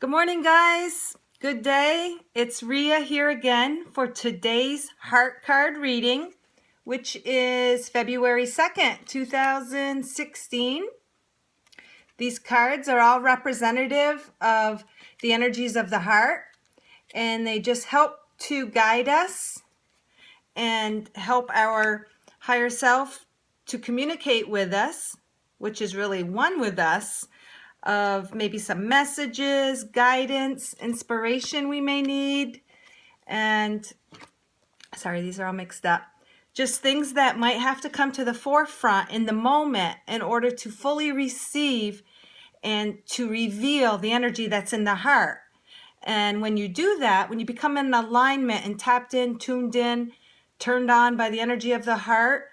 Good morning, guys. Good day. It's Ria here again for today's heart card reading, which is February 2nd, 2016. These cards are all representative of the energies of the heart, and they just help to guide us and help our higher self to communicate with us, which is really one with us, of maybe some messages, guidance, inspiration we may need. And sorry, these are all mixed up. Just things that might have to come to the forefront in the moment in order to fully receive and to reveal the energy that's in the heart. And when you do that, when you become in alignment and tapped in, tuned in, turned on by the energy of the heart,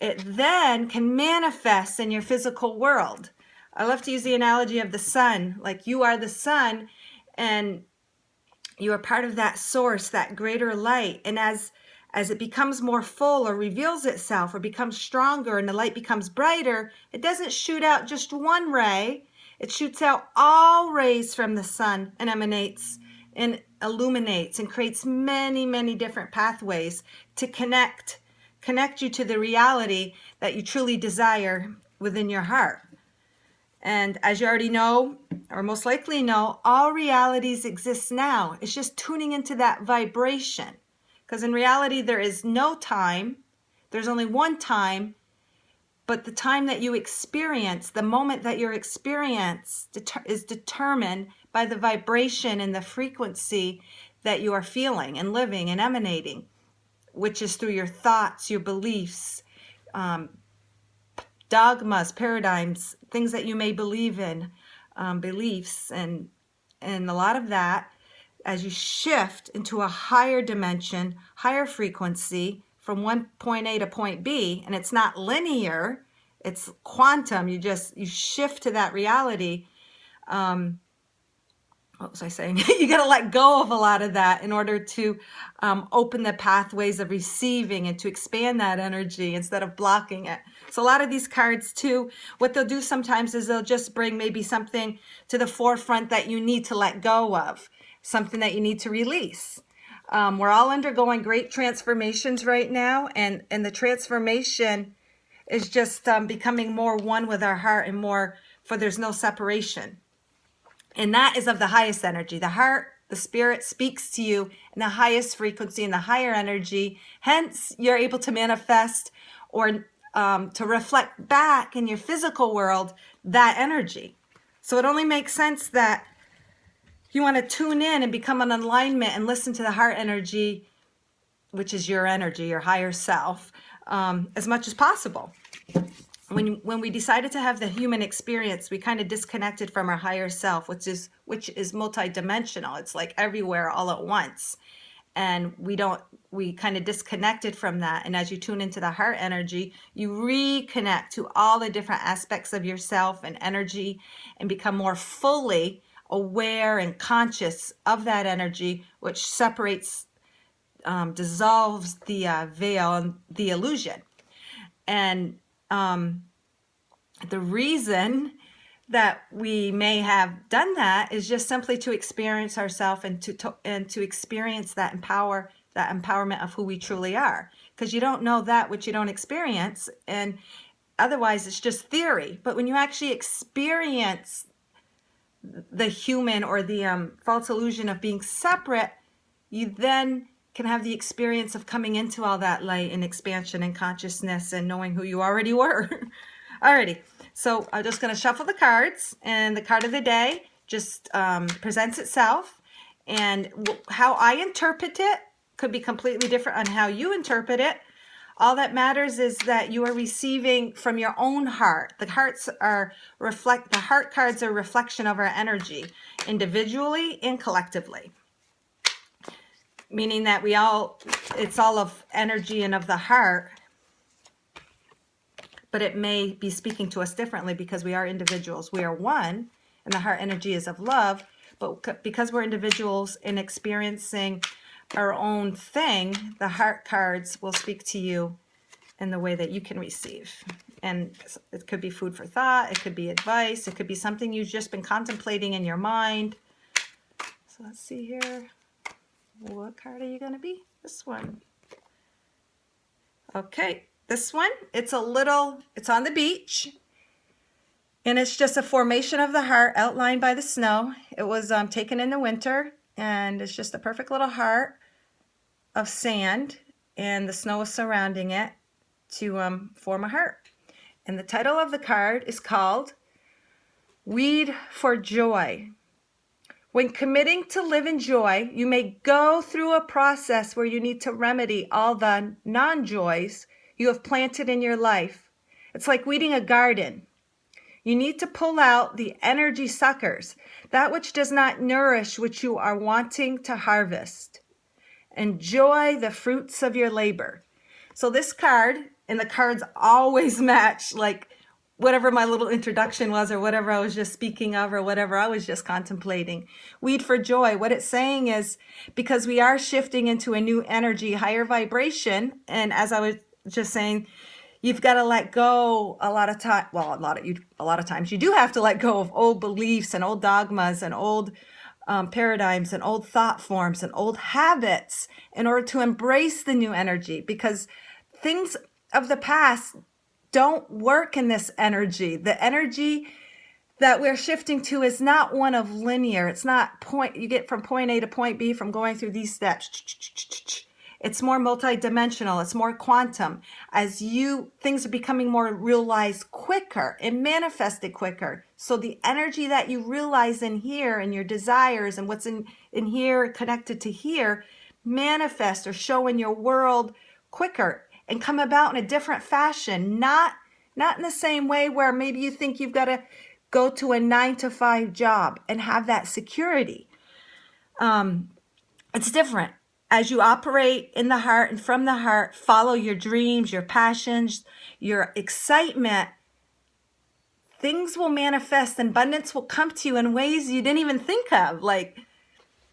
it then can manifest in your physical world. I love to use the analogy of the sun. Like, you are the sun and you are part of that source, that greater light. And as it becomes more full or reveals itself or becomes stronger and the light becomes brighter, it doesn't shoot out just one ray. It shoots out all rays from the sun and emanates and illuminates and creates many, many different pathways to connect you to the reality that you truly desire within your heart. And as you already know, or most likely know, all realities exist now. It's just tuning into that vibration. Because in reality, there is no time. There's only one time. But the time that you experience, the moment that you're experienced, is determined by the vibration and the frequency that you are feeling and living and emanating, which is through your thoughts, your beliefs, dogmas, paradigms, things that you may believe in, beliefs, and a lot of that, as you shift into a higher dimension, higher frequency from one point A to point B, and it's not linear, it's quantum. You shift to that reality. What was I saying? You got to let go of a lot of that in order to open the pathways of receiving and to expand that energy instead of blocking it. So a lot of these cards too, what they'll do sometimes is they'll just bring maybe something to the forefront that you need to let go of, something that you need to release. We're all undergoing great transformations right now, and the transformation is just becoming more one with our heart and more, for there's no separation. And that is of the highest energy. The heart, the spirit speaks to you in the highest frequency and the higher energy. Hence, you're able to manifest or to reflect back in your physical world that energy. So it only makes sense that you want to tune in and become in alignment and listen to the heart energy, which is your energy, your higher self, as much as possible. When we decided to have the human experience, we kind of disconnected from our higher self, which is multidimensional. It's like everywhere all at once. And we kind of disconnected from that. And as you tune into the heart energy, you reconnect to all the different aspects of yourself and energy and become more fully aware and conscious of that energy, which separates, dissolves the veil and the illusion. And the reason that we may have done that is just simply to experience ourselves and to experience that empowerment of who we truly are. Because you don't know that which you don't experience, and otherwise it's just theory. But when you actually experience the human or the false illusion of being separate, you then can have the experience of coming into all that light and expansion and consciousness and knowing who you already were. Alrighty, so I'm just going to shuffle the cards, and the card of the day just presents itself, and how I interpret it could be completely different on how you interpret it. All that matters is that you are receiving from your own heart. The heart cards are a reflection of our energy, individually and collectively. Meaning that it's all of energy and of the heart, but it may be speaking to us differently because we are individuals. We are one, and the heart energy is of love, but because we're individuals and experiencing our own thing, the heart cards will speak to you in the way that you can receive. And it could be food for thought, it could be advice, it could be something you've just been contemplating in your mind. So let's see here. What card are you going to be? This one. Okay, this one, it's on the beach. And it's just a formation of the heart outlined by the snow. It was taken in the winter, and it's just a perfect little heart of sand, and the snow is surrounding it to form a heart. And the title of the card is called Weed for Joy. When committing to live in joy, you may go through a process where you need to remedy all the non-joys you have planted in your life. It's like weeding a garden. You need to pull out the energy suckers, that which does not nourish what you are wanting to harvest. Enjoy the fruits of your labor. So this card, and the cards always match like whatever my little introduction was, or whatever I was just speaking of, or whatever I was just contemplating. Weed for joy. What it's saying is, because we are shifting into a new energy, higher vibration, and as I was just saying, you've got to let go a lot of time. Well, a lot of times you do have to let go of old beliefs and old dogmas and old paradigms and old thought forms and old habits in order to embrace the new energy, because things of the past don't work in this energy. The energy that we're shifting to is not one of linear. It's not you get from point A to point B from going through these steps. It's more multidimensional. It's more quantum. As things are becoming more realized quicker and manifested quicker. So the energy that you realize in here and your desires and what's in here connected to here manifest or show in your world quicker and come about in a different fashion. Not in the same way where maybe you think you've got to go to a 9-to-5 job and have that security. It's different. As you operate in the heart and from the heart, follow your dreams, your passions, your excitement, things will manifest and abundance will come to you in ways you didn't even think of. Like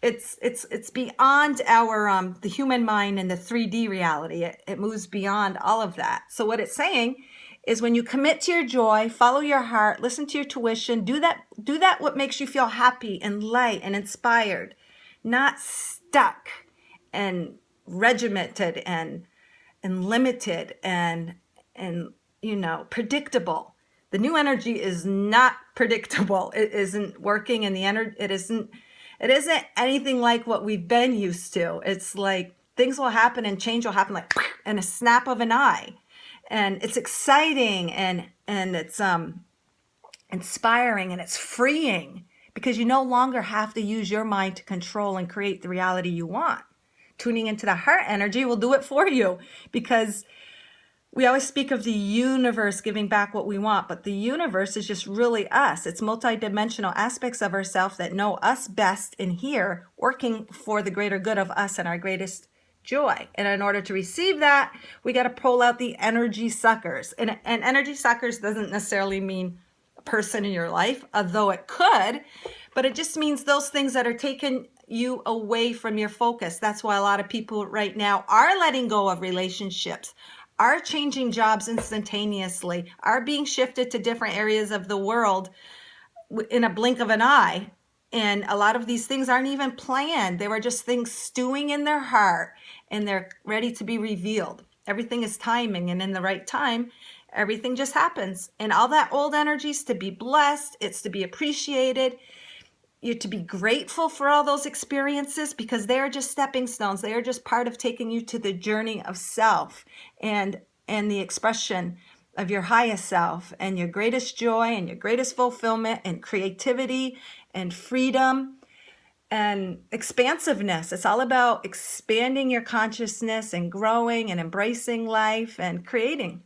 it's beyond our the human mind and the 3D reality. It moves beyond all of that. So what it's saying is, when you commit to your joy, follow your heart, listen to your tuition, do that what makes you feel happy and light and inspired, not stuck and regimented and limited and predictable. The new energy is not predictable. It isn't working, and it isn't anything like what we've been used to. It's like things will happen and change will happen like in a snap of an eye. And it's exciting and it's inspiring and it's freeing, because you no longer have to use your mind to control and create the reality you want. Tuning into the heart energy will do it for you, because we always speak of the universe giving back what we want, but the universe is just really us. It's multidimensional aspects of ourselves that know us best in here, working for the greater good of us and our greatest joy. And in order to receive that, we got to pull out the energy suckers. And energy suckers doesn't necessarily mean a person in your life, although it could, but it just means those things that are taking you away from your focus. That's why a lot of people right now are letting go of relationships, are changing jobs instantaneously, are being shifted to different areas of the world in a blink of an eye. And a lot of these things aren't even planned. They were just things stewing in their heart, and they're ready to be revealed. Everything is timing, and in the right time, everything just happens. And all that old energy is to be blessed. It's to be appreciated. You're to be grateful for all those experiences, because they are just stepping stones. They are just part of taking you to the journey of self and the expression of your highest self and your greatest joy and your greatest fulfillment and creativity and freedom and expansiveness. It's all about expanding your consciousness and growing and embracing life and creating.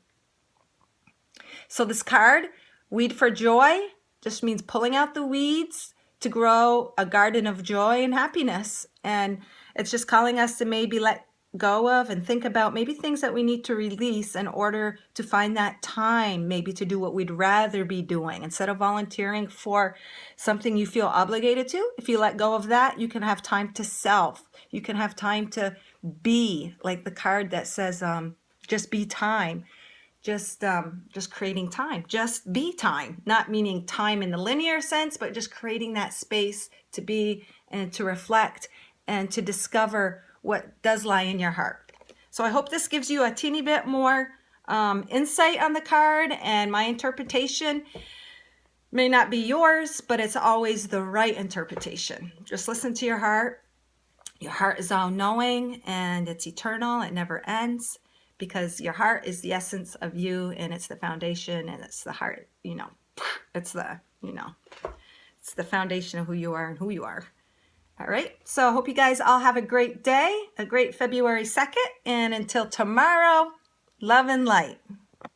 So this card, Weed for Joy, just means pulling out the weeds to grow a garden of joy and happiness. And it's just calling us to maybe let go of and think about maybe things that we need to release in order to find that time maybe to do what we'd rather be doing. Instead of volunteering for something you feel obligated to, if you let go of that, you can have time to self. You can have time to be, like the card that says just be time. just creating time, just be time, not meaning time in the linear sense, but just creating that space to be and to reflect and to discover what does lie in your heart. So I hope this gives you a teeny bit more insight on the card, and my interpretation may not be yours, but it's always the right interpretation. Just listen to your heart. Your heart is all-knowing and it's eternal. It never ends, because your heart is the essence of you, and it's the foundation, and it's the heart, you know, it's the, you know, it's the foundation of who you are and who you are. All right. So I hope you guys all have a great day, a great February 2nd. And until tomorrow, love and light.